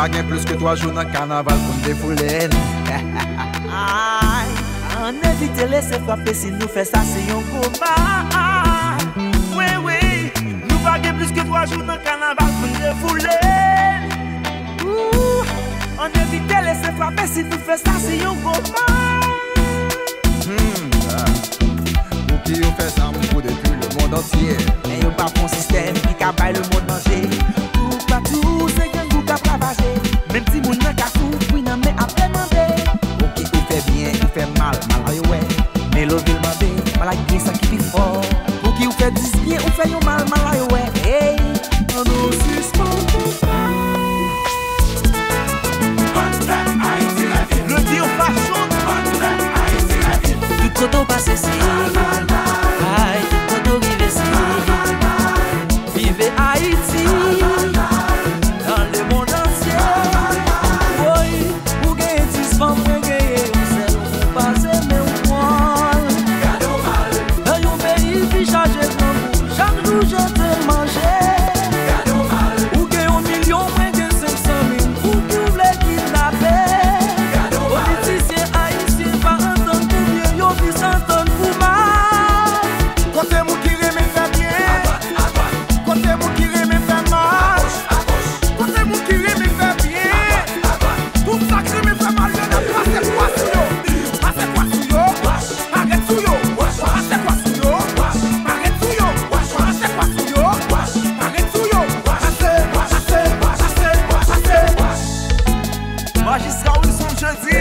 pas gain plus que 3 jours dans le carnaval pour me défouler. On évite laisser frapper si nous fait ça, c'est un combat. Oui, oui, nous pas gain plus que 3 jours dans le carnaval pour me défouler. On évite laisser frapper si nous fait ça, c'est un combat. Pour qui on fait ça, mon coup depuis le monde entier. Mais y'a pas bon système qui cabaye le monde entier. Tout partout, c'est qu'un goût qui a ravagé. Même si mon n'a qu'à fou, puis n'a mais à demander. Pour qui il fait bien, il fait mal, mal ouais. Mais l'eau veut demander, mal à qui ça qui fait fort. Pour qui vous fait 10 bien, vous fait yon mal, mal ouais. Hey, on nous suspend tout ça. Le dieu fashion. Tout coton passé si. Aïe, tout coton vive si. Vive Haïti. Dans le monde entier. Oui, vous gagnez 10 femmes, vous gagnez un seul. Vous passez mais vous moelle. Dans yon pays qui charge de vous. Chaque jour je te manger. Vous gagnez 1 million, vous gagnez 500 000. Vous qui voulez kidnapper. Politiciens haïtiens pas entendre pour bien, yon qui s'entendent pour mal. Côté mou qui remet fait bien. Côté mou qui remet fait mal. Côté mou qui remet fait bien. Tout ça qui remet fait mal, y'en a passé quoi sur yo. Passé quoi sur yo. Arrête sur yo. Passé quoi sur yo. Arrête sur yo. Passé quoi sur yo. Arrête sur yo. Passé. Magistrat Wilson jeudi.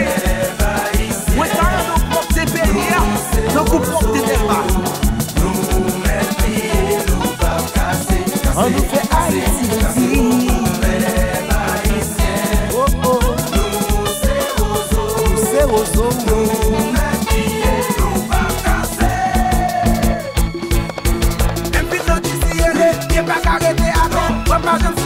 Moi t'as un propre de pays. Donc pour propre de débat. On nous fait Haïti. Oh oh. Nous c'est ozo. Même puis d'ici, il n'est pas qu'arrêter à l'eau.